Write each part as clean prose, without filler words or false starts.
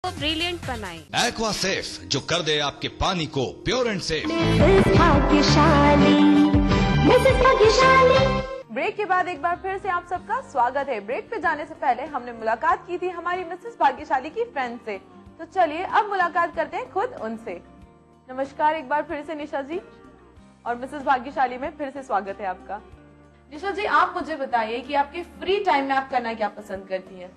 Brilliant बनाए। Aqua safe जो कर दे आपके पानी को प्योर एंड सेफ। ब्रेक के बाद एक बार फिर से आप सबका स्वागत है। ब्रेक पे जाने से पहले हमने मुलाकात की थी हमारी मिसेस भाग्यशाली की फ्रेंड से, तो चलिए अब मुलाकात करते हैं खुद उनसे। नमस्कार एक बार फिर से निशा जी, और मिसेस भाग्यशाली में फिर से स्वागत है आपका। निशा जी, आप मुझे बताइए कि आपके फ्री टाइम में आप करना क्या पसंद करती हैं?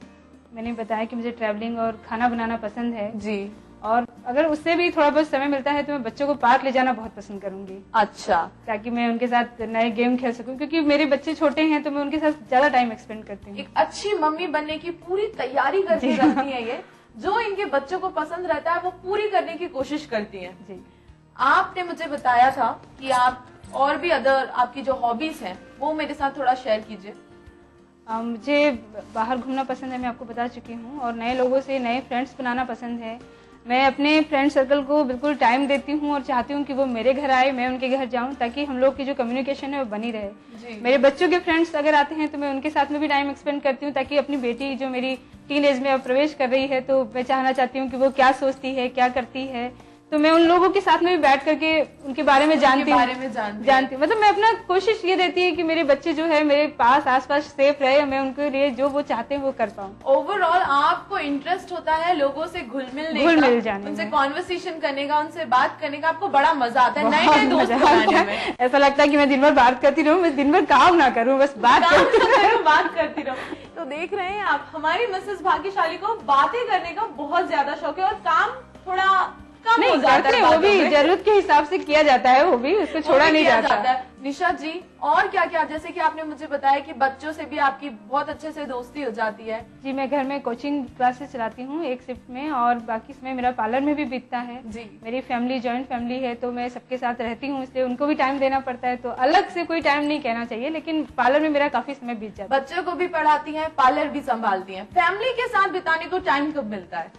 मैंने बताया कि मुझे ट्रैवलिंग और खाना बनाना पसंद है जी, और अगर उससे भी थोड़ा बहुत समय मिलता है तो मैं बच्चों को पार्क ले जाना बहुत पसंद करूंगी। अच्छा, ताकि मैं उनके साथ नए गेम खेल सकूं, क्योंकि मेरे बच्चे छोटे हैं तो मैं उनके साथ ज्यादा टाइम एक्सपेंड करती हूँ। एक अच्छी मम्मी बनने की पूरी तैयारी करती रहती है ये, जो इनके बच्चों को पसंद रहता है वो पूरी करने की कोशिश करती हैं। जी, आपने मुझे बताया था कि आप और भी अदर आपकी जो हॉबीज हैं वो मेरे साथ थोड़ा शेयर कीजिए। मुझे बाहर घूमना पसंद है, मैं आपको बता चुकी हूँ, और नए लोगों से नए फ्रेंड्स बनाना पसंद है। मैं अपने फ्रेंड सर्कल को बिल्कुल टाइम देती हूँ और चाहती हूँ कि वो मेरे घर आए, मैं उनके घर जाऊँ, ताकि हम लोग की जो कम्युनिकेशन है वो बनी रहे। मेरे बच्चों के फ्रेंड्स अगर आते हैं तो मैं उनके साथ में भी टाइम एक्सपेंड करती हूँ, ताकि अपनी बेटी जो मेरी टीन एज में अब प्रवेश कर रही है तो मैं चाहना चाहती हूँ कि वो क्या सोचती है, क्या करती है, तो मैं उन लोगों के साथ में भी बैठ करके उनके बारे में जानती हूँ। मतलब मैं अपना कोशिश ये रहती है कि मेरे बच्चे जो है मेरे पास आसपास सेफ रहे, मैं उनके लिए जो वो चाहते हैं वो कर पाऊँ। ओवरऑल आपको इंटरेस्ट होता है लोगों से घुल मिल जाने, उनसे कॉन्वर्सेशन करने का, उनसे बात करने का आपको बड़ा मजा आता है, नए दोस्त बनाने में। ऐसा लगता है कि मैं दिन भर बात करती रहूँ, मैं दिन भर काम ना करूँ, बस बात करती रहूँ। तो देख रहे हैं आप, हमारी मिसेस भाग्यशाली को बातें करने का बहुत ज्यादा शौक है और काम थोड़ा नहीं करते, वो भी जरूरत के हिसाब से किया जाता है, वो भी उसको छोड़ा नहीं जाता है। निशा जी, और क्या क्या, जैसे कि आपने मुझे बताया कि बच्चों से भी आपकी बहुत अच्छे से दोस्ती हो जाती है। जी, मैं घर में कोचिंग क्लासेस चलाती हूँ एक शिफ्ट में, और बाकी समय मेरा पार्लर में भी बीतता है। जी, मेरी फैमिली जॉइंट फैमिली है तो मैं सबके साथ रहती हूँ, इसलिए उनको भी टाइम देना पड़ता है, तो अलग से कोई टाइम नहीं कहना चाहिए, लेकिन पार्लर में मेरा काफी समय बीत जाता है। बच्चों को भी पढ़ाती है, पार्लर भी संभालती है, फैमिली के साथ बिताने को टाइम कब मिलता है?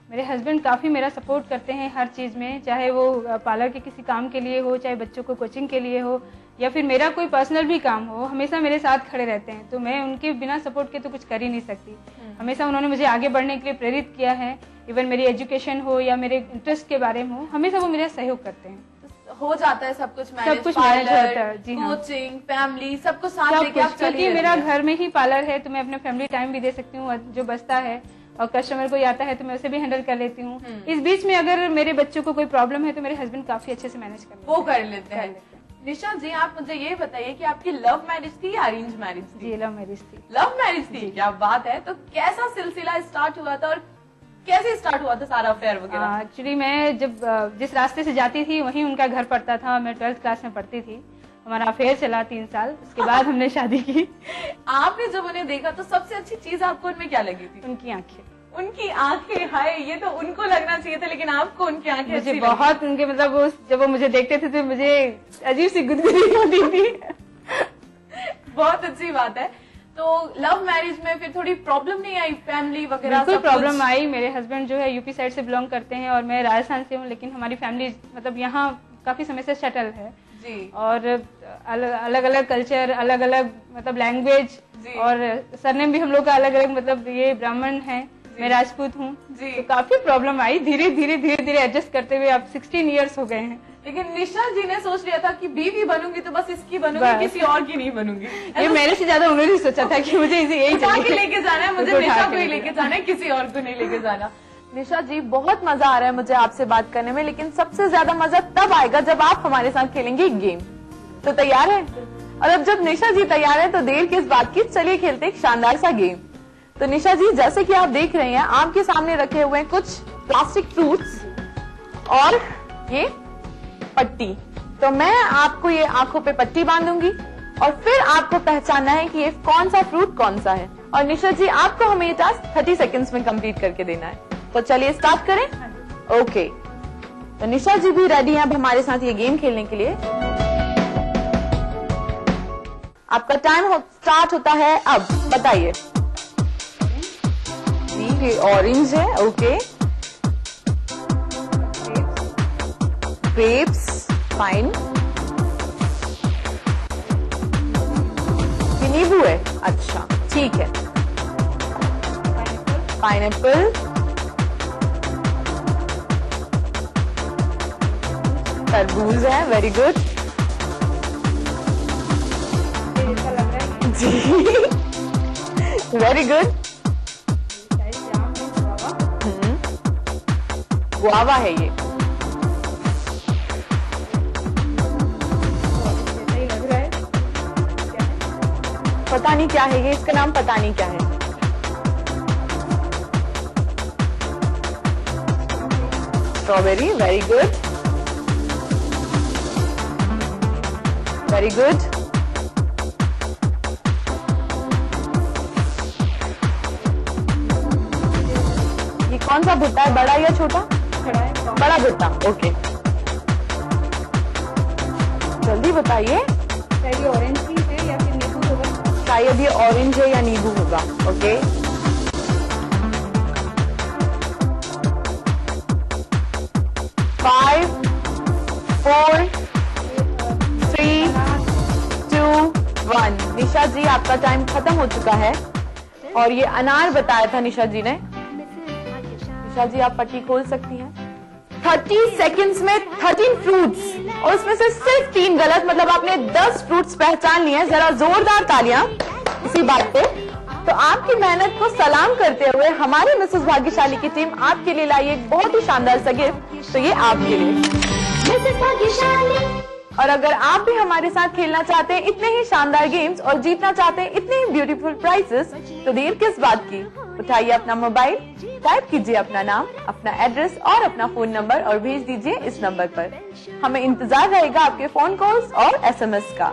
मेरे हस्बैंड काफी मेरा सपोर्ट करते हैं हर चीज में, चाहे वो पार्लर के किसी काम के लिए हो, चाहे बच्चों को कोचिंग के लिए हो, या फिर मेरा कोई पर्सनल भी काम हो, हमेशा मेरे साथ खड़े रहते हैं। तो मैं उनके बिना सपोर्ट के तो कुछ कर ही नहीं सकती। हमेशा उन्होंने मुझे आगे बढ़ने के लिए प्रेरित किया है, इवन मेरी एजुकेशन हो या मेरे इंटरेस्ट के बारे में हो, हमेशा वो मेरा सहयोग करते हैं। हो जाता है सब कुछ मैनेज होता है। जी हाँ, कोचिंग, फैमिली, सबको साथ लेके आप चलिए। क्योंकि मेरा घर में ही पार्लर है तो मैं अपने फैमिली टाइम भी दे सकती हूँ, जो बचता है, और कस्टमर कोई आता है तो मैं उसे भी हैंडल कर लेती हूँ। इस बीच में अगर मेरे बच्चों को कोई प्रॉब्लम है तो मेरे हस्बैंड काफी अच्छे से मैनेज कर लेते हैं। निशा जी, आप मुझे ये बताइए कि आपकी लव मैरिज थी या अरेंज मैरिज थी? जी, लव मैरिज थी। लव मैरिज थी, क्या बात है। तो कैसा सिलसिला स्टार्ट हुआ था और कैसे स्टार्ट हुआ था सारा अफेयर वगैरह? एक्चुअली मैं जब जिस रास्ते से जाती थी वहीं उनका घर पड़ता था, मैं 12th क्लास में पढ़ती थी, हमारा अफेयर चला 3 साल, उसके बाद हमने शादी की। आपने जब उन्हें देखा तो सबसे अच्छी चीज आपको उनमें क्या लगी थी? उनकी आंखें। उनकी आंखें, हाय, ये तो उनको लगना चाहिए था, लेकिन आपको उनकी आंखें मुझे बहुत उनके, मतलब जब वो मुझे देखते थे तो मुझे अजीब सी गुदगुदी होती थी। बहुत अच्छी बात है। तो लव मैरिज में फिर थोड़ी प्रॉब्लम नहीं आई, फैमिली वगैरह? बिल्कुल प्रॉब्लम आई। मेरे हस्बैंड जो है यूपी साइड से बिलोंग करते हैं और मैं राजस्थान से हूँ, लेकिन हमारी फैमिली मतलब यहाँ काफी समय से सेटल है जी, और अलग अलग कल्चर, अलग अलग मतलब लैंग्वेज, और सरनेम भी हम लोग का अलग अलग, मतलब ये ब्राह्मण है, मैं राजपूत हूँ, तो काफी प्रॉब्लम आई। धीरे धीरे एडजस्ट करते हुए अब 16 इयर्स हो गए हैं। लेकिन निशा जी ने सोच लिया था कि बीवी बनूंगी तो बस इसकी बनूंगी, किसी और की नहीं बनूंगी। ये मेरे से ज्यादा उन्होंने सोचा था कि मुझे इसे यही लेके जाना है, मुझे निशा को ही लेके जाना है, किसी और को नहीं लेके जाना। निशा जी, बहुत मजा आ रहा है मुझे आपसे बात करने में, लेकिन सबसे ज्यादा मजा तब आएगा जब आप हमारे साथ खेलेंगे एक गेम। तो तैयार है? और अब जब निशा जी तैयार है तो देर किस बात की, चलिए खेलते एक शानदार सा गेम। तो निशा जी, जैसे कि आप देख रहे हैं, आपके सामने रखे हुए हैं कुछ प्लास्टिक फ्रूट्स और ये पट्टी। तो मैं आपको ये आंखों पे पट्टी बांधूंगी और फिर आपको पहचानना है कि ये कौन सा फ्रूट कौन सा है। और निशा जी, आपको हमें ये टास्क 30 सेकंड्स में कंप्लीट करके देना है। तो चलिए स्टार्ट करें। ओके, तो निशा जी भी रेडी हैं अब हमारे साथ ये गेम खेलने के लिए। आपका टाइम स्टार्ट होता है अब, बताइए। ये ऑरेंज है, ओके। Grapes, fine. ये नींबू है, अच्छा ठीक है। पाइनएप्पल, तरबूज है, वेरी गुड जी, वेरी गुड। गुआवा है ये, पता नहीं क्या है ये, इसका नाम पता नहीं क्या है। Strawberry, very good very good. ये कौन सा भुट्टा है, बड़ा या छोटा? बड़ा भुट्टा, ओके। जल्दी बताइए। शायद ये ऑरेंज पीस है या फिर नींबू होगा। शायद ये ऑरेंज है या नींबू होगा, ओके। फाइव, 4, 3, 2, 1। निशा जी आपका टाइम खत्म हो चुका है और ये अनार बताया था निशा जी ने। निशा जी आप पट्टी खोल सकती हैं। 30 सेकंड्स में 13 फ्रूट्स और उसमें से सिर्फ 3 गलत, मतलब आपने 10 फ्रूट्स पहचान लिए हैं। जरा जोरदार तालियां इसी बात पे। तो आपकी मेहनत को सलाम करते हुए हमारी मिसेस भाग्यशाली की टीम आपके लिए लाई एक बहुत ही शानदार सा गिफ्ट। तो ये आपके लिए मिसेस भाग्यशाली। और अगर आप भी हमारे साथ खेलना चाहते हैं इतने ही शानदार गेम्स और जीतना चाहते हैं इतने ही ब्यूटीफुल प्राइजेस, तो देर किस बात की, उठाइए अपना मोबाइल, टाइप कीजिए अपना नाम, अपना एड्रेस और अपना फोन नंबर और भेज दीजिए इस नंबर पर। हमें इंतजार रहेगा आपके फोन कॉल्स और SMS का।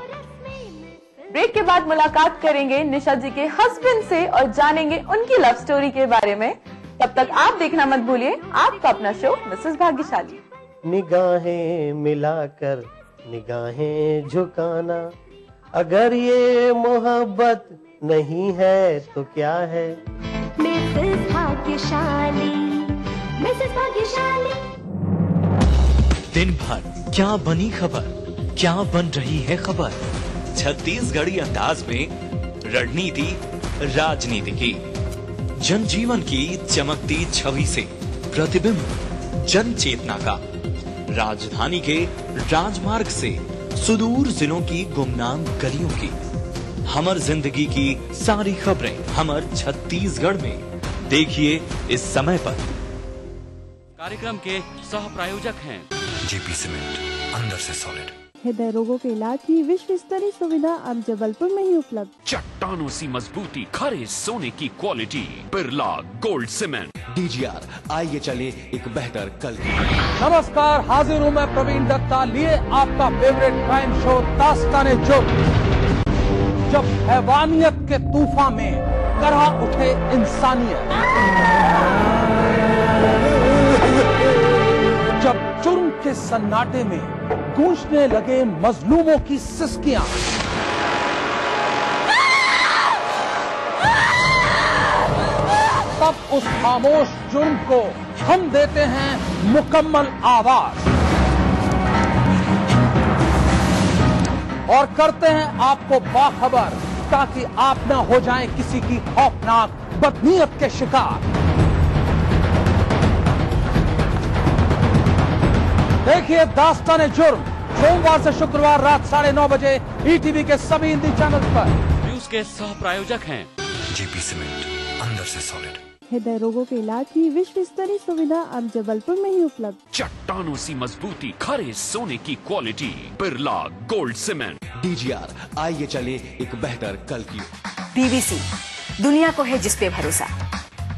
ब्रेक के बाद मुलाकात करेंगे निशा जी के हस्बैंड से और जानेंगे उनकी लव स्टोरी के बारे में। तब तक आप देखना मत भूलिए आपका अपना शो मिसेस भाग्यशाली। निगाहें मिलाकर निगाहें झुकाना, अगर ये मोहब्बत नहीं है तो क्या है। मिसेस भाग्यशाली, मिसेस भाग्यशाली। दिन भर क्या बनी खबर, क्या बन रही है खबर, छत्तीसगढ़ी अंदाज में रणनीति राजनीति की, जनजीवन की चमकती छवि से प्रतिबिंब जन चेतना का, राजधानी के राजमार्ग से सुदूर जिलों की गुमनाम गलियों की, हमर जिंदगी की सारी खबरें हमर छत्तीसगढ़ में। देखिए इस समय पर। कार्यक्रम के सह प्रायोजक हैं जेपी सीमेंट, अंदर से सॉलिड। हृदय रोगों के इलाज की विश्व स्तरीय सुविधा अब जबलपुर में ही उपलब्ध। चट्टानों सी मजबूती, खरे सोने की quality, Birla gold cement. DGR, आइए चले एक बेहतर कल की। नमस्कार, हाजिर हूँ मैं प्रवीण दत्ता, लिए आपका फेवरेट क्राइम शो दास्ताने जुर्म। जब हैवानियत के तूफान में करहा उठे इंसानियत, जब जुर्म के सन्नाटे में गूंजने लगे मजलूमों की सिसकियां, तब उस खामोश जुर्म को हम देते हैं मुकम्मल आवाज और करते हैं आपको बाखबर, ताकि आप न हो जाएं किसी की खौफनाक बदनीयत के शिकार। देखिए दास्ताने जुर्म सोमवार से शुक्रवार रात 9:30 बजे ETV के सभी हिंदी चैनल पर। न्यूज के सह प्रायोजक हैं जेपी सीमेंट, अंदर से सॉलिड। हृदय रोगों के इलाज की विश्व स्तरीय सुविधा अब जबलपुर में ही उपलब्ध। चट्टानों सी मजबूती, खरे सोने की quality, Birla gold cement. DGR, आइए चले एक बेहतर कल की। BBC, दुनिया को है जिस पे भरोसा।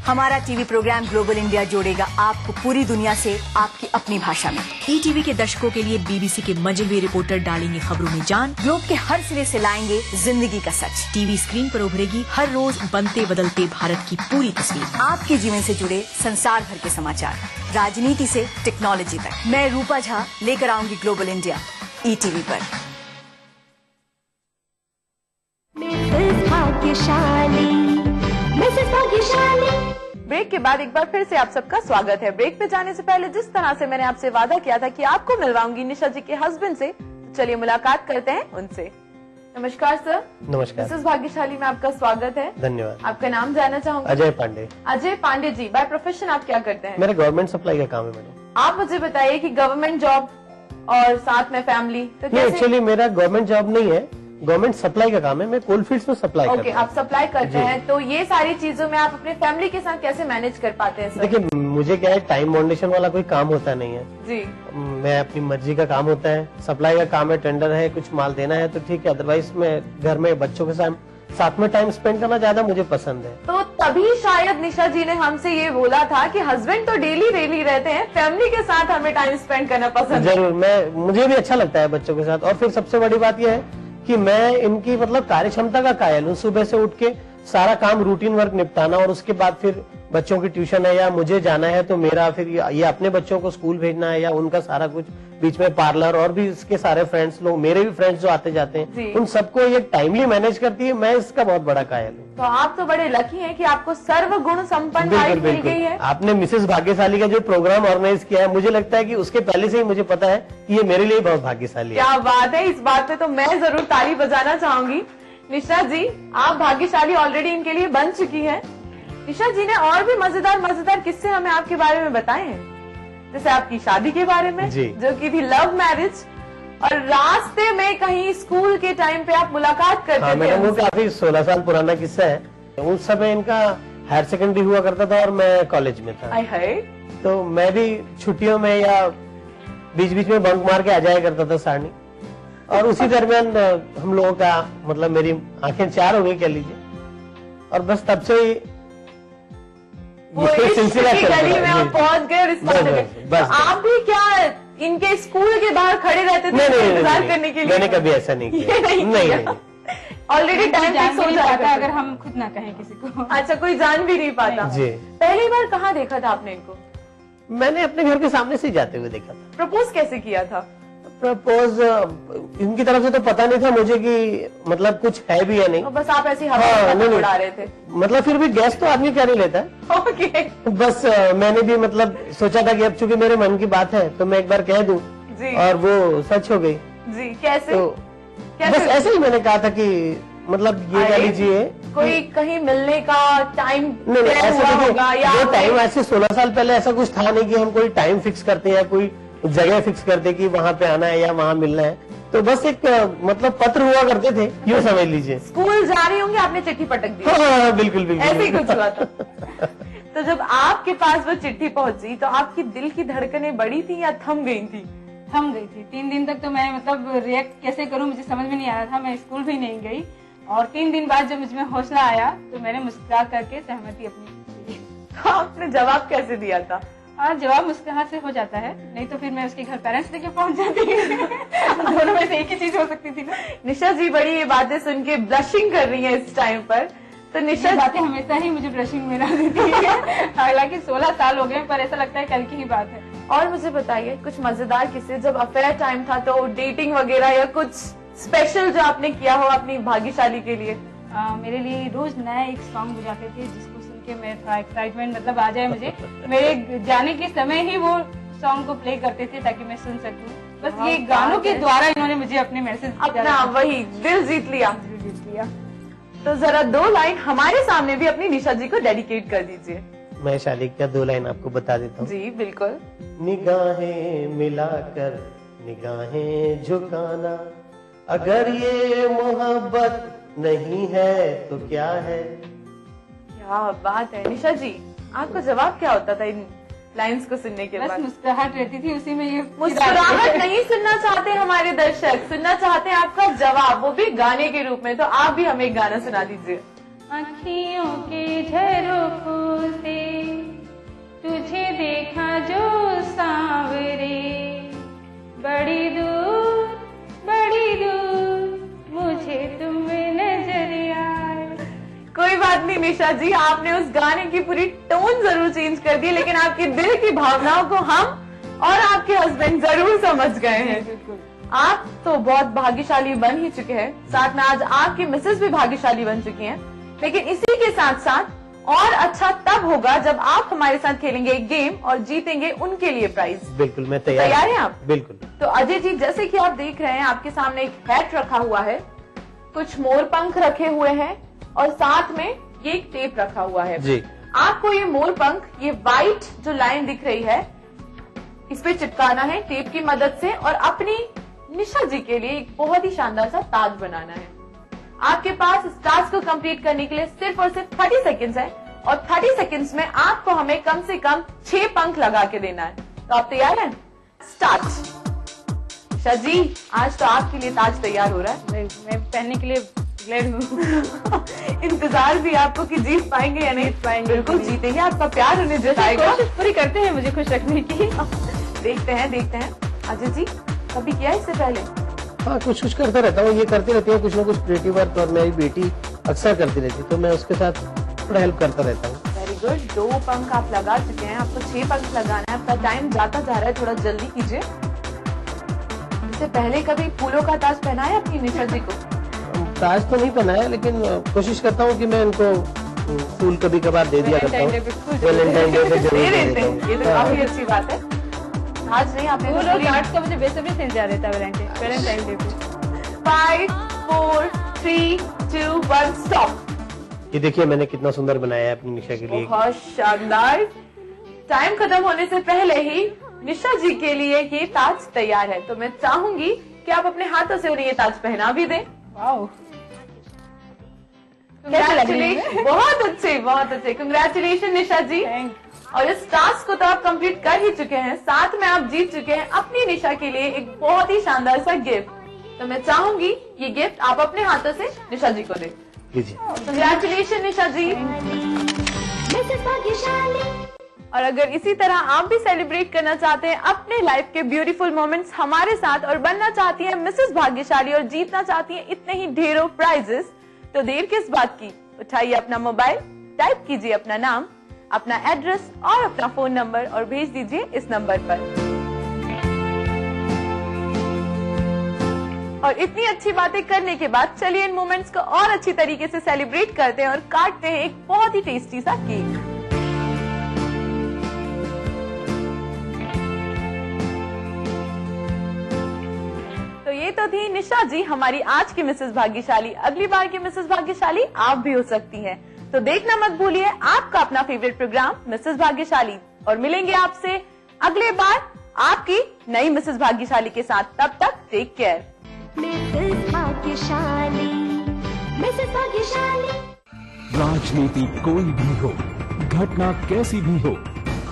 हमारा टीवी प्रोग्राम ग्लोबल इंडिया जोड़ेगा आपको पूरी दुनिया से आपकी अपनी भाषा में। ETV के दर्शकों के लिए BBC के मजलवी रिपोर्टर डालेंगे खबरों में जान, ग्लोब के हर सिरे से लाएंगे जिंदगी का सच। टीवी स्क्रीन पर उभरेगी हर रोज बनते बदलते भारत की पूरी तस्वीर। आपके जीवन से जुड़े संसार भर के समाचार, राजनीति से टेक्नोलॉजी तक। मैं रूपा झा लेकर आऊंगी ग्लोबल इंडिया ETV पर। मिसेस भाग्यशाली, मिसेस भाग्यशाली। ब्रेक के बाद एक बार फिर से आप सबका स्वागत है। ब्रेक पे जाने से पहले जिस तरह से मैंने आपसे वादा किया था कि आपको मिलवाऊंगी निशा जी के हस्बैंड से, तो चलिए मुलाकात करते हैं उनसे। नमस्कार सर। नमस्कार। मिसेस भाग्यशाली में आपका स्वागत है। धन्यवाद। आपका नाम जानना चाहूंगी? अजय पांडे। अजय पांडे जी, बाय प्रोफेशन आप क्या करते हैं? मेरा गवर्नमेंट सप्लाई का काम है मैडम। आप मुझे बताइए कि गवर्नमेंट जॉब और साथ में फैमिली, तो नहीं, एक्चुअली मेरा गवर्नमेंट जॉब नहीं है, गवर्नमेंट सप्लाई का काम है, मैं कोलफील्ड्स में सप्लाई करता हूँ। ओके, आप सप्लाई करते हैं, तो ये सारी चीजों में आप अपने फैमिली के साथ कैसे मैनेज कर पाते हैं सर? देखिए, मुझे क्या है, टाइम बाउंडेशन वाला कोई काम होता नहीं है जी। मैं अपनी मर्जी का काम होता है, सप्लाई का काम है, टेंडर है, कुछ माल देना है तो ठीक है, अदरवाइज मैं घर में बच्चों के साथ में टाइम स्पेंड करना ज्यादा मुझे पसंद है। तो तभी शायद निशा जी ने हमसे ये बोला था कि हस्बैंड तो डेली रहते हैं, फैमिली के साथ हमें टाइम स्पेंड करना पसंद है। जरूर, मुझे भी अच्छा लगता है बच्चों के साथ। और फिर सबसे बड़ी बात यह है कि मैं इनकी मतलब कार्यक्षमता का कायल हूँ। सुबह से उठ के सारा काम रूटीन वर्क निपटाना और उसके बाद फिर बच्चों की ट्यूशन है या मुझे जाना है तो मेरा फिर ये अपने बच्चों को स्कूल भेजना है या उनका सारा कुछ, बीच में पार्लर और भी इसके सारे फ्रेंड्स लोग, मेरे भी फ्रेंड्स जो आते जाते हैं, उन सबको ये टाइमली मैनेज करती है। मैं इसका बहुत बड़ा कायल हूँ। तो आप तो बड़े लकी हैं कि आपको सर्वगुण संपन्न वाइफ मिल गई है। आपने मिसेस भाग्यशाली का जो प्रोग्राम ऑर्गेनाइज किया है, मुझे लगता है कि उसके पहले से ही मुझे पता है कि ये मेरे लिए बहुत भाग्यशाली है। क्या बात है, इस बात पे तो मैं जरूर ताली बजाना चाहूंगी। निशा जी, आप भाग्यशाली ऑलरेडी इनके लिए बन चुकी है। निशा जी ने और भी मजेदार किस्से हमें आपके बारे में बताए हैं, जैसे आपकी शादी के बारे में जो की थी लव मैरिज, और रास्ते में कहीं स्कूल के टाइम पे आप मुलाकात करते थे। मैडम, वो काफी 16 साल पुराना किस्सा है। उस समय इनका हायर सेकेंडरी हुआ करता था और मैं कॉलेज में था। तो मैं भी छुट्टियों में या बीच में बंक मार के आ जाया करता था सारणी, और उसी दरमियान हम लोगों का मतलब मेरी आंखें चार हो गई कह लीजिए, और बस तब से ही सिलसिला गली में आप पहुंच गए। बस आप भी क्या इनके स्कूल के बाहर खड़े रहते थे इंतजार करने के लिए? मैंने कभी ऐसा नहीं किया। नहीं। ऑलरेडी टाइम फिक्स हो जाता है अगर हम खुद ना कहें किसी को। अच्छा, कोई जान भी नहीं पाता। जी। पहली बार कहाँ देखा था आपने इनको? मैंने अपने घर के सामने से जाते हुए देखा था। प्रपोज कैसे किया था? प्रपोज इनकी तरफ से तो पता नहीं था मुझे कि मतलब कुछ है भी या नहीं, बस आप ऐसी हवा में उड़ा रहे थे। मतलब फिर भी गैस तो आदमी क्या नहीं लेता है। ओके। बस मैंने भी मतलब सोचा था कि अब चूंकि मेरे मन की बात है तो मैं एक बार कह दूं, और वो सच हो गई। जी, कैसे? बस ऐसे ही मैंने कहा था कि मतलब ये कह लीजिए कोई कहीं मिलने का टाइम नहीं, ऐसा वो टाइम ऐसे 16 साल पहले ऐसा कुछ था नहीं कि हम कोई टाइम फिक्स करते हैं, कोई जगह फिक्स करते कि वहाँ पे आना है या वहाँ मिलना है। तो बस एक मतलब पत्र हुआ करते थे, यूँ समझ लीजिए। स्कूल जा रही होंगे, आपने चिट्ठी पटक दी? हाँ, बिल्कुल। ऐसे ही कुछ हुआ था। तो जब आपके पास वो चिट्ठी पहुंची तो आपकी दिल की धड़कनें बढ़ी थी या थम गई थी? थम गई थी। 3 दिन तक तो मैं मतलब रिएक्ट कैसे करूं मुझे समझ में नहीं आ रहा था। मैं स्कूल भी नहीं गई, और 3 दिन बाद जब मुझमें हौसला आया तो मैंने मुस्कुरा करके सहमति अपनी। तो आपने जवाब कैसे दिया था? जवाब मुस्कुराहट से हो जाता है, नहीं तो फिर मैं उसके घर पेरेंट्स लेके पहुंच जाती। दोनों में से एक ही चीज हो सकती थी ना। निशा जी बड़ी ये बातें सुन के ब्लशिंग कर रही है इस टाइम पर। तो निशा बातें हमेशा ही मुझे ब्लशिंग में ला देती है। हालांकि 16 साल हो गए पर ऐसा लगता है कल की ही बात है। और मुझे बताइए कुछ मजेदार किस्से, जब अफेयर टाइम था तो डेटिंग वगैरह या कुछ स्पेशल जो आपने किया हो अपनी भाग्यशाली के लिए? मेरे लिए रोज नए एक सॉन्ग बजाते थे जिसको सुन के मैं थोड़ा एक्साइटमेंट मतलब आ जाए मुझे। मेरे जाने के समय ही वो सॉन्ग को प्ले करते थे ताकि मैं सुन सकूं। बस ये गानों के द्वारा इन्होंने मुझे अपने मैसेज अपना वही दिल जीत लिया। तो जरा 2 लाइन हमारे सामने भी अपनी निशा जी को डेडिकेट कर दीजिए। मैं शाली का 2 लाइन आपको बता देता हूँ। जी बिल्कुल। निगाहें मिलाकर निगाहें झुकाना, अगर ये मोहब्बत नहीं है तो क्या है? क्या बात है निशा जी, आपका जवाब क्या होता था इन लाइंस को सुनने के बाद? बस मुस्कुराहट रहती थी, उसी में ये मुस्कुराहट नहीं सुनना चाहते हमारे दर्शक, सुनना चाहते हैं आपका जवाब, वो भी गाने के रूप में। तो आप भी हमें एक गाना सुना दीजिए। आँखियों के झरोखों से तुझे देखा जो सांवरे, बड़ी दूर मुझे तुम नजर आए। कोई बात नहीं निशा जी, आपने उस गाने की पूरी टोन जरूर चेंज कर दी, लेकिन आपकी दिल की भावनाओं को हम और आपके हस्बैंड जरूर समझ गए हैं। आप तो बहुत भाग्यशाली बन ही चुके हैं, साथ में आज आपकी मिसेस भी भाग्यशाली बन चुकी हैं। लेकिन इसी के साथ साथ और अच्छा तब होगा जब आप हमारे साथ खेलेंगे एक गेम और जीतेंगे उनके लिए प्राइज। बिल्कुल, मैं तैयार हैं आप? बिल्कुल। तो अजय जी, जैसे कि आप देख रहे हैं आपके सामने एक हैट रखा हुआ है, कुछ मोर पंख रखे हुए हैं और साथ में ये एक टेप रखा हुआ है जी। आपको ये मोर पंख, ये व्हाइट जो लाइन दिख रही है, इस पे चिपकाना है टेप की मदद से और अपनी निशा जी के लिए एक बहुत ही शानदार सा ताज बनाना है। आपके पास इस टास्क को कंप्लीट करने के लिए सिर्फ और सिर्फ 30 सेकंड्स है और 30 सेकंड्स में आपको हमें कम से कम 6 पंख लगा के देना है। तो आप तैयार हैं? स्टार्ट। निशा जी, आज तो आपके लिए ताज तैयार हो रहा है। मैं पहनने के लिए ग्लैड हूँ। इंतजार भी आपको कि जीत पाएंगे या नहीं पाएंगे। बिल्कुल जीतेंगे, आपका प्यार उन्हें जताएगा। कोशिश पूरी करते हैं मुझे खुश रखने की। देखते हैं। अजय जी, कभी किया इससे पहले? हाँ, कुछ करता रहता हूँ, ये करती रहती हूँ कुछ ना कुछ क्रिएटिव वर्क, और मेरी बेटी अक्सर करती रहती है तो मैं उसके साथ थोड़ा हेल्प करता रहता हूँ। Very good. 2 पंख आप लगा चुके हैं, आपको 6 पंख लगाना है। आपका टाइम जाता जा रहा है, थोड़ा जल्दी कीजिए। इससे पहले कभी फूलों का ताज पहनाया अपनी निशा जी को? ताज तो नहीं पहनाया, लेकिन कोशिश करता हूँ कि मैं उनको फूल कभी कभार दे दिया करता हूँ। वैलेंटाइन डे पे जरूर दे देता हूँ। ये तो काफी अच्छी बात है। आज नहीं, आपने फूल और कार्ड्स का मुझे बेसब्री से इंतजार रहता है वैलेंटाइन डे पे। 5 4 3 2 1 स्टॉप। ये देखिए मैंने कितना सुंदर बनाया है अपनी निशा के लिए। बहुत शानदार। टाइम खत्म होने से पहले ही निशा जी के लिए ये ताज तैयार है, तो मैं चाहूंगी कि आप अपने हाथों से उन्हें ये ताज पहना भी दें। वाओ, बहुत अच्छे। कंग्रेचुलेशन निशा जी। और इस टास्क को तो आप कंप्लीट कर ही चुके हैं, साथ में आप जीत चुके हैं अपनी निशा के लिए एक बहुत ही शानदार सा गिफ्ट। तो मैं चाहूंगी ये गिफ्ट आप अपने हाथों से निशा जी को दें। कंग्रेचुलेशन निशा जी। और अगर इसी तरह आप भी सेलिब्रेट करना चाहते हैं अपने लाइफ के ब्यूटीफुल मोमेंट्स हमारे साथ और बनना चाहती हैं मिसेस भाग्यशाली और जीतना चाहती हैं इतने ही ढेरों प्राइजेस, तो देर किस बात की, उठाइए अपना मोबाइल, टाइप कीजिए अपना नाम, अपना एड्रेस और अपना फोन नंबर और भेज दीजिए इस नंबर पर। और इतनी अच्छी बातें करने के बाद चलिए इन मोमेंट्स को और अच्छी तरीके से सेलिब्रेट करते हैं और काटते हैं एक बहुत ही टेस्टी सा केक। तो ये तो थी निशा जी, हमारी आज की मिसेस भाग्यशाली। अगली बार की मिसेस भाग्यशाली आप भी हो सकती हैं, तो देखना मत भूलिए आपका अपना फेवरेट प्रोग्राम मिसेस भाग्यशाली। और मिलेंगे आपसे अगले बार आपकी नई मिसेस भाग्यशाली के साथ। तब तक टेक केयर। मिसेस भाग्यशाली, मिसेस भाग्यशाली। राजनीति कोई भी हो, घटना कैसी भी हो,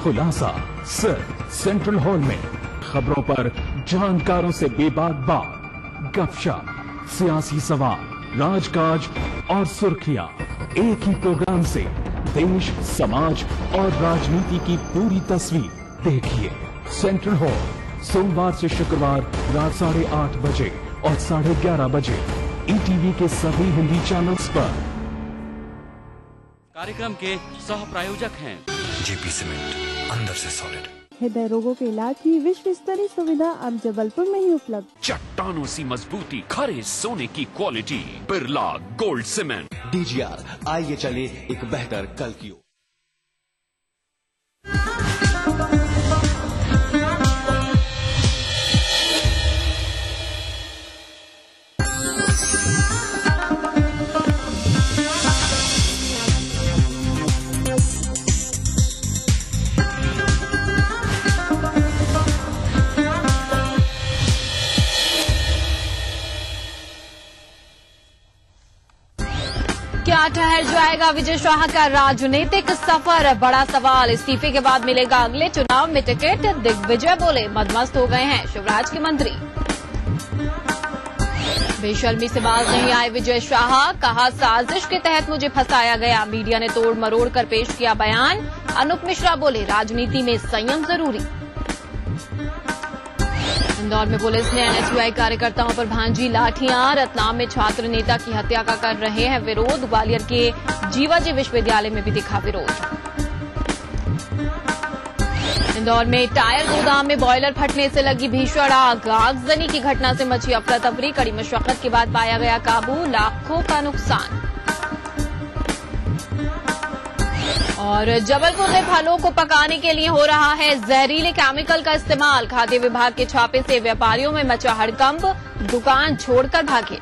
खुलासा सिर्फ सेंट्रल हॉल में। खबरों पर जानकारों से बेबाक बात, गपशप, सियासी सवाल, राजकाज और सुर्खियां एक ही प्रोग्राम से देश, समाज और राजनीति की पूरी तस्वीर देखिए। सेंट्रल हॉल, सोमवार से शुक्रवार रात 8:30 बजे और 11:30 बजे ETV के सभी हिंदी चैनल्स पर। कार्यक्रम के सह प्रायोजक हैं जेपी सीमेंट, अंदर से सॉलिड। हृदय रोगों के इलाज की विश्व स्तरीय सुविधा अब जबलपुर में ही उपलब्ध। चट्टानों सी मजबूती, खरे सोने की quality, Birla gold cement. DGR, आइए चले एक बेहतर कल की ओर। क्या ठहर जाएगा विजय शाह का राजनीतिक सफर? बड़ा सवाल। इस्तीफे के बाद मिलेगा अगले चुनाव में टिकट? दिग्विजय बोले मदमस्त हो गए हैं शिवराज के मंत्री। बेशर्मी से बाज नहीं आए विजय शाह, कहा साजिश के तहत मुझे फंसाया गया। मीडिया ने तोड़ मरोड़ कर पेश किया बयान। अनूप मिश्रा बोले राजनीति में संयम जरूरी। इंदौर में पुलिस ने NSUI कार्यकर्ताओं पर भांजी लाठियां। रतलाम में छात्र नेता की हत्या का कर रहे हैं विरोध। ग्वालियर के जीवाजी विश्वविद्यालय में भी दिखा विरोध। इंदौर में टायर गोदाम में बॉयलर फटने से लगी भीषण आग। आगजनी की घटना से मची अफरा तफरी। कड़ी मशक्कत के बाद पाया गया काबू। लाखों का नुकसान। और जबलपुर में फलों को पकाने के लिए हो रहा है जहरीले केमिकल का इस्तेमाल। खाद्य विभाग के छापे से व्यापारियों में मचा हड़कंप। दुकान छोड़कर भागे।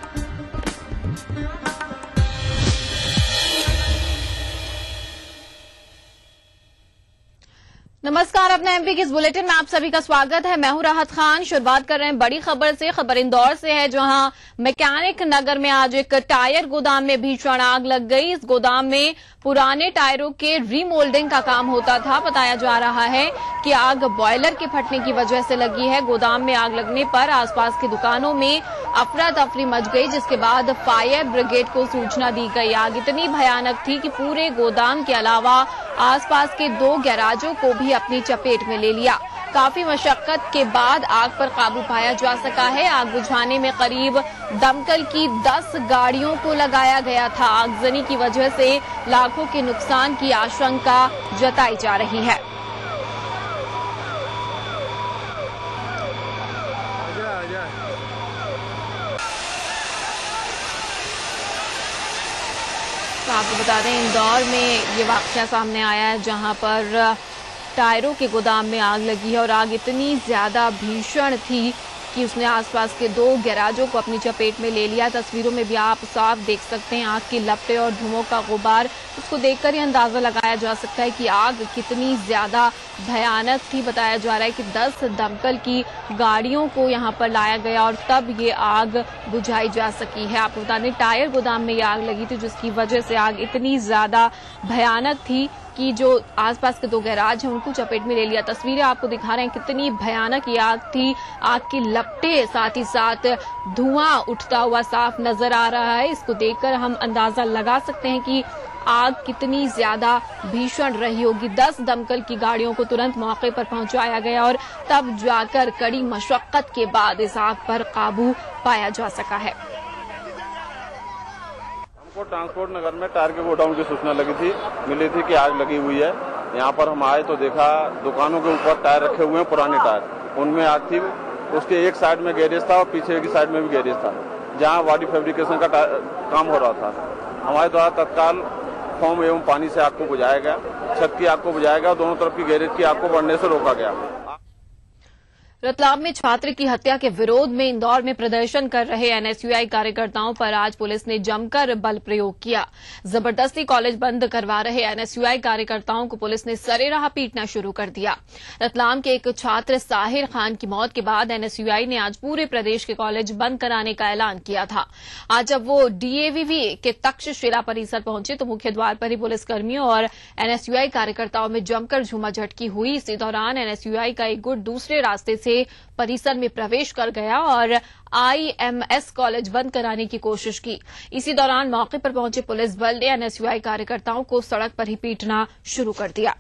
नमस्कार, अपने एमपी के इस बुलेटिन में आप सभी का स्वागत है। मैं हूं राहत खान। शुरुआत कर रहे हैं बड़ी खबर से। खबर इंदौर से है, जहां मैकेनिक नगर में आज एक टायर गोदाम में भीषण आग लग गई। इस गोदाम में पुराने टायरों के रीमोल्डिंग का काम होता था। बताया जा रहा है कि आग बॉयलर के फटने की वजह से लगी है। गोदाम में आग लगने पर आसपास की दुकानों में अफरा तफरी मच गई, जिसके बाद फायर ब्रिगेड को सूचना दी गई। आग इतनी भयानक थी कि पूरे गोदाम के अलावा आसपास के 2 गैराजों को भी अपनी चपेट में ले लिया। काफी मशक्कत के बाद आग पर काबू पाया जा सका है। आग बुझाने में करीब दमकल की 10 गाड़ियों को लगाया गया था। आगजनी की वजह से लाखों के नुकसान की आशंका जताई जा रही है। तो आपको बता दें, इंदौर में ये वाकया सामने आया है, जहां पर टायरों के गोदाम में आग लगी है और आग इतनी ज्यादा भीषण थी कि उसने आसपास के 2 गैराजों को अपनी चपेट में ले लिया। तस्वीरों में भी आप साफ देख सकते हैं आग की लपटें और धुओं का गुबार। उसको देखकर ही अंदाजा लगाया जा सकता है कि आग कितनी ज्यादा भयानक थी। बताया जा रहा है कि 10 दमकल की गाड़ियों को यहां पर लाया गया और तब ये आग बुझाई जा सकी है। आपको बता दें, टायर गोदाम में ये आग लगी थी, जिसकी वजह से आग इतनी ज्यादा भयानक थी कि जो आसपास के 2 गैराज हैं उनको चपेट में ले लिया। तस्वीरें आपको दिखा रहे हैं कितनी भयानक ये आग थी। आग की लपटें, साथ ही साथ धुआं उठता हुआ साफ नजर आ रहा है। इसको देखकर हम अंदाजा लगा सकते हैं कि आग कितनी ज्यादा भीषण रही होगी। 10 दमकल की गाड़ियों को तुरंत मौके पर पहुंचाया गया और तब जाकर कड़ी मशक्कत के बाद इस आग पर काबू पाया जा सका है। ट्रांसपोर्ट नगर में टायर के गोडाउन की सूचना मिली थी कि आग लगी हुई है। यहाँ पर हम आए तो देखा दुकानों के ऊपर टायर रखे हुए हैं, पुराने टायर, उनमें आग थी। उसके एक साइड में गैरेज था और पीछे की साइड में भी गैरेज था, जहाँ बॉडी फैब्रिकेशन का काम हो रहा था। हमारे द्वारा तत्काल फोम एवं पानी से आग को बुझाया गया, छत की आग को बुझाया गया और दोनों तरफ की गैरेज की आग को बढ़ने से रोका गया। रतलाम में छात्र की हत्या के विरोध में इंदौर में प्रदर्शन कर रहे एनएसयूआई कार्यकर्ताओं पर आज पुलिस ने जमकर बल प्रयोग किया। जबरदस्ती कॉलेज बंद करवा रहे एनएसयूआई कार्यकर्ताओं को पुलिस ने सरेराह पीटना शुरू कर दिया। रतलाम के एक छात्र साहिर खान की मौत के बाद एनएसयूआई ने आज पूरे प्रदेश के कॉलेज बंद कराने का ऐलान किया था। आज जब वो डीएवीवी के तक्षशिला परिसर पहुंचे तो मुख्य द्वार पर ही पुलिसकर्मियों और एनएसयूआई कार्यकर्ताओं में जमकर झूमाझटकी हुई। इसी दौरान एनएसयूआई का एक गुट दूसरे रास्ते से परिसर में प्रवेश कर गया और आईएमएस कॉलेज बंद कराने की कोशिश की। इसी दौरान मौके पर पहुंचे पुलिस बल ने एनएसयूआई कार्यकर्ताओं को सड़क पर ही पीटना शुरू कर दिया।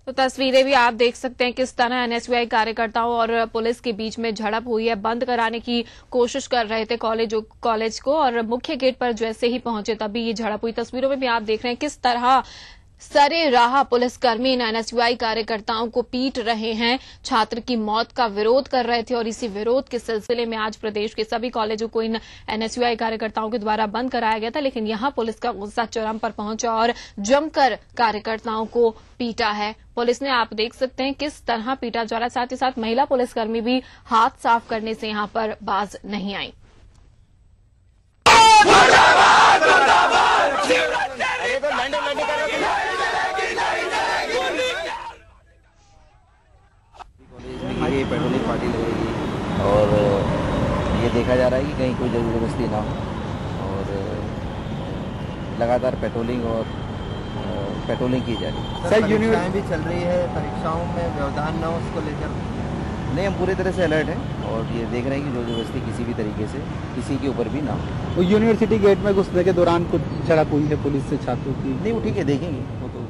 तो तस्वीरें भी आप देख सकते हैं किस तरह एनएसयूआई कार्यकर्ताओं और पुलिस के बीच में झड़प हुई है। बंद कराने की कोशिश कर रहे थे कॉलेज को और मुख्य गेट पर जैसे ही पहुंचे तभी ये झड़प हुई। तस्वीरों में भी आप देख रहे हैं किस तरह सरेराह पुलिसकर्मी इन एनएसयूआई कार्यकर्ताओं को पीट रहे हैं। छात्र की मौत का विरोध कर रहे थे और इसी विरोध के सिलसिले में आज प्रदेश के सभी कॉलेजों को इन एनएसयूआई कार्यकर्ताओं के द्वारा बंद कराया गया था। लेकिन यहां पुलिस का गुस्सा चरम पर पहुंचा और जमकर कार्यकर्ताओं को पीटा है। पुलिस ने, आप देख सकते हैं किस तरह पीटा जा रहा है। साथ ही साथ महिला पुलिसकर्मी भी हाथ साफ करने से यहां पर बाज नहीं आई। ये पेट्रोलिंग पार्टी लगेगी और ये देखा जा रहा है कि कहीं कोई जबरदस्ती ना हो और लगातार पेट्रोलिंग की जा रही है। सर, यूनिवर्सिटी भी चल रही है, परीक्षाओं में व्यवधान न हो उसको लेकर नहीं, हम पूरे तरह से अलर्ट हैं और ये देख रहे हैं कि जो जबरदस्ती किसी भी तरीके से किसी के ऊपर भी ना हो। तो यूनिवर्सिटी गेट में घुसने के दौरान कुछ झड़प हुई है पुलिस से छात्रों की? नहीं, वो ठीक है, देखेंगे वो तो।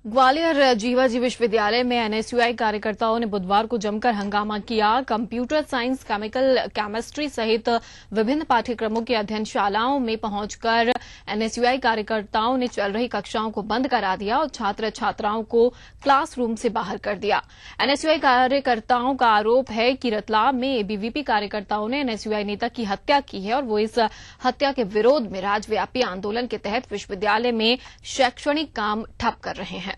ग्वालियर जीवाजी विश्वविद्यालय में एनएसयूआई कार्यकर्ताओं ने बुधवार को जमकर हंगामा किया। कंप्यूटर साइंस, केमिस्ट्री सहित विभिन्न पाठ्यक्रमों की अध्ययनशालाओं में पहुंचकर एनएसयूआई कार्यकर्ताओं ने चल रही कक्षाओं को बंद करा दिया और छात्र छात्राओं को क्लासरूम से बाहर कर दिया। एनएसयूआई कार्यकर्ताओं का आरोप है कि रतलाम में एबीवीपी कार्यकर्ताओं ने एनएसयूआई नेता की हत्या की है और वो इस हत्या के विरोध में राज्यव्यापी आंदोलन के तहत विश्वविद्यालय में शैक्षणिक काम ठप कर रहे हैं।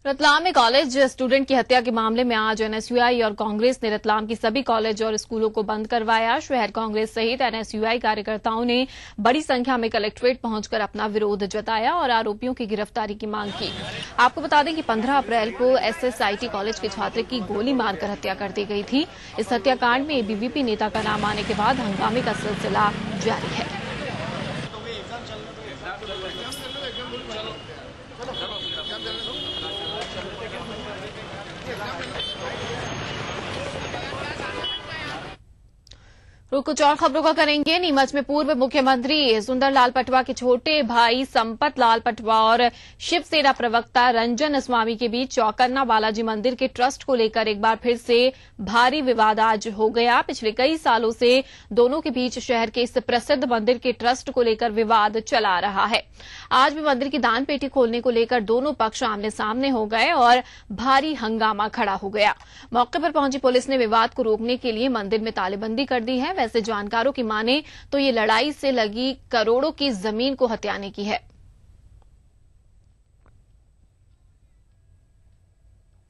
रतलाम में कॉलेज स्टूडेंट की हत्या के मामले में आज एनएसयूआई और कांग्रेस ने रतलाम की सभी कॉलेज और स्कूलों को बंद करवाया। शहर कांग्रेस सहित एनएसयूआई कार्यकर्ताओं ने बड़ी संख्या में कलेक्ट्रेट पहुंचकर अपना विरोध जताया और आरोपियों की गिरफ्तारी की मांग की। आपको बता दें कि 15 अप्रैल को एसएसआईटी कॉलेज के छात्र की गोली मारकर हत्या कर दी गई थी। इस हत्याकांड में एबीवीपी नेता का नाम आने के बाद हंगामे का सिलसिला जारी है। कुछ और खबरों का करेंगे। नीमच में पूर्व मुख्यमंत्री सुंदरलाल पटवा के छोटे भाई संपत लाल पटवा और शिवसेना प्रवक्ता रंजन स्वामी के बीच चौकन्ना बालाजी मंदिर के ट्रस्ट को लेकर एक बार फिर से भारी विवाद आज हो गया। पिछले कई सालों से दोनों के बीच शहर के इस प्रसिद्ध मंदिर के ट्रस्ट को लेकर विवाद चला रहा है। आज भी मंदिर की दान पेटी खोलने को लेकर दोनों पक्ष आमने सामने हो गए और भारी हंगामा खड़ा हो गया। मौके पर पहुंची पुलिस ने विवाद को रोकने के लिए मंदिर में तालेबंदी कर दी है। वैसे जानकारों की माने तो ये लड़ाई से लगी करोड़ों की जमीन को हथियाने की है।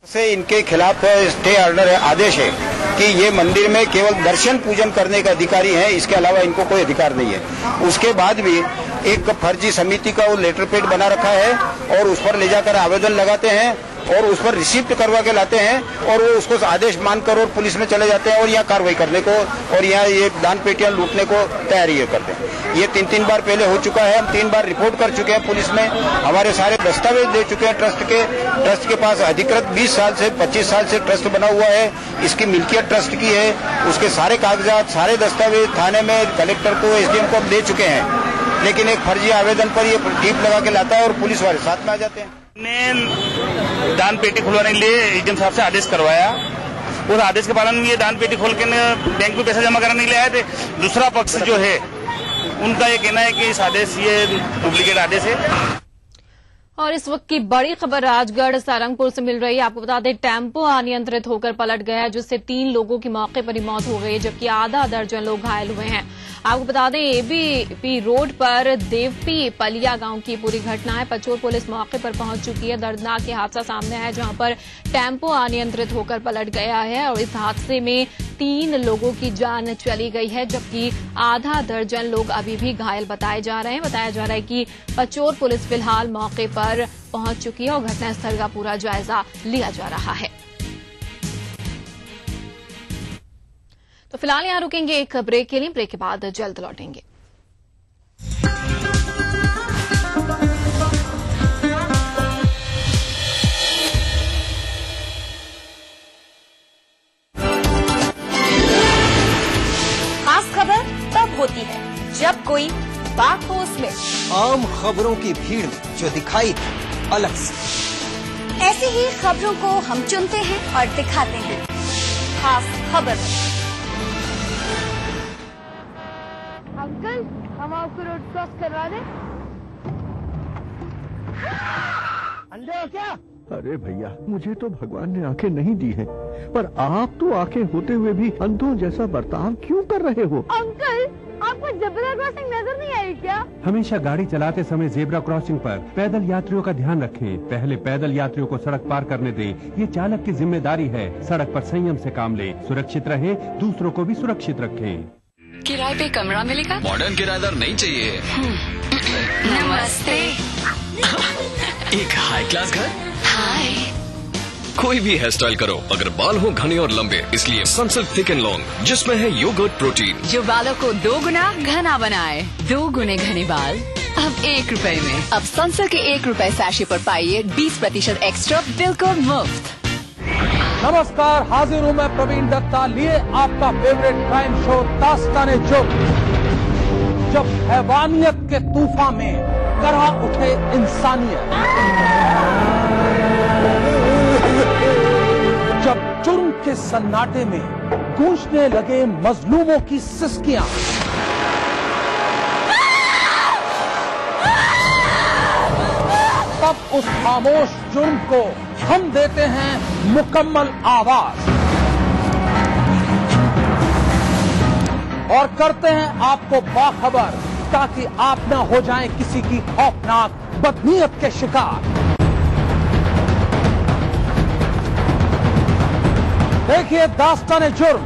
से इनके खिलाफ स्टे ऑर्डर है, आदेश है कि ये मंदिर में केवल दर्शन पूजन करने का अधिकारी है, इसके अलावा इनको कोई अधिकार नहीं है। उसके बाद भी एक फर्जी समिति का वो लेटर पैड बना रखा है और उस पर ले जाकर आवेदन लगाते हैं और उस पर रिसिप्ट करवा के लाते हैं और वो उसको आदेश मानकर और पुलिस में चले जाते हैं और यहाँ कार्रवाई करने को और यहाँ ये दान पेटियां लूटने को तैयारी करते हैं। ये 3 बार पहले हो चुका है। हम 3 बार रिपोर्ट कर चुके हैं पुलिस में, हमारे सारे दस्तावेज दे चुके हैं ट्रस्ट के पास अधिकृत 20 साल से 25 साल से ट्रस्ट बना हुआ है, इसकी मिल्कियत ट्रस्ट की है, उसके सारे कागजात सारे दस्तावेज थाने में कलेक्टर को एसडीएम को दे चुके हैं। लेकिन एक फर्जी आवेदन पर ये टीप लगा के लाता है और पुलिस वाले साथ में आ जाते हैं। ने दान पेटी खुलवाने के लिए एसडीएम साहब से आदेश करवाया। उस आदेश के पालन में ये दान पेटी खोल के बैंक में पैसा जमा कराने के लिए आए थे। दूसरा पक्ष जो है उनका ये कहना है कि इस आदेश ये डुप्लीकेट आदेश है। और इस वक्त की बड़ी खबर राजगढ़ सारंगपुर से मिल रही है। आपको बता दें टेम्पो अनियंत्रित होकर पलट गया जिससे 3 लोगों की मौके पर ही मौत हो गई जबकि आधा दर्जन लोग घायल हुए हैं। आपको बता दें एबीपी रोड पर देवपी पलिया गांव की पूरी घटना है। पचोर पुलिस मौके पर पहुंच चुकी है। दर्दनाक ये हादसा सामने आया जहां पर टेम्पो अनियंत्रित होकर पलट गया है और इस हादसे में 3 लोगों की जान चली गई है जबकि आधा दर्जन लोग अभी भी घायल बताए जा रहे हैं। बताया जा रहा है कि पचोर पुलिस फिलहाल मौके पर पहुंच चुकी है और घटनास्थल का पूरा जायजा लिया जा रहा है। तो फिलहाल यहां रुकेंगे एक ब्रेक के लिए। ब्रेक के बाद जल्द लौटेंगे। खास खबर तब होती है जब कोई बात हो उसमें आम खबरों की भीड़ में जो दिखाई दे अलग से। ऐसी ही खबरों को हम चुनते हैं और दिखाते हैं खास खबर। अंकल हम आपको रोड क्रॉस करवा दें? अंधे हो क्या? अरे भैया मुझे तो भगवान ने आंखें नहीं दी हैं, पर आप तो आंखें होते हुए भी अंधों जैसा बर्ताव क्यों कर रहे हो? अंकल आपको जेब्रा क्रॉसिंग नजर नहीं आई क्या? हमेशा गाड़ी चलाते समय जेब्रा क्रॉसिंग पर पैदल यात्रियों का ध्यान रखें। पहले पैदल यात्रियों को सड़क पार करने दें, ये चालक की जिम्मेदारी है। सड़क पर संयम से काम लें, सुरक्षित रहें, दूसरों को भी सुरक्षित रखें। किराए पे कमरा मिलेगा? मॉडर्न किराएदार नहीं चाहिए। नमस्ते। एक हाई क्लास घर? हाय। कोई भी हेयर स्टाइल करो अगर बाल हो घने और लंबे, इसलिए सनसिल्क थिक एंड लॉन्ग जिसमें है योगर्ट प्रोटीन जो बालों को 2 गुना घना बनाए। 2 गुने घने बाल अब 1 रुपए में। अब सनसिल्क के 1 रुपए सैशे पर पाइए 20% एक्स्ट्रा बिल्कुल मुफ्त। नमस्कार, हाजिर हूँ मैं प्रवीण दत्ता लिए आपका फेवरेट क्राइम शो दास्ताने जुर्म। जब हैवानियत के तूफान में करहा उठे इंसानियत, जब जुर्म के सन्नाटे में गूंजने लगे मजलूमों की सिसकियां, तब उस खामोश जुर्म को हम देते हैं मुकम्मल आवाज और करते हैं आपको बाखबर ताकि आप न हो जाएं किसी की खौफनाक बदनीयत के शिकार। देखिए दास्तान जुर्म।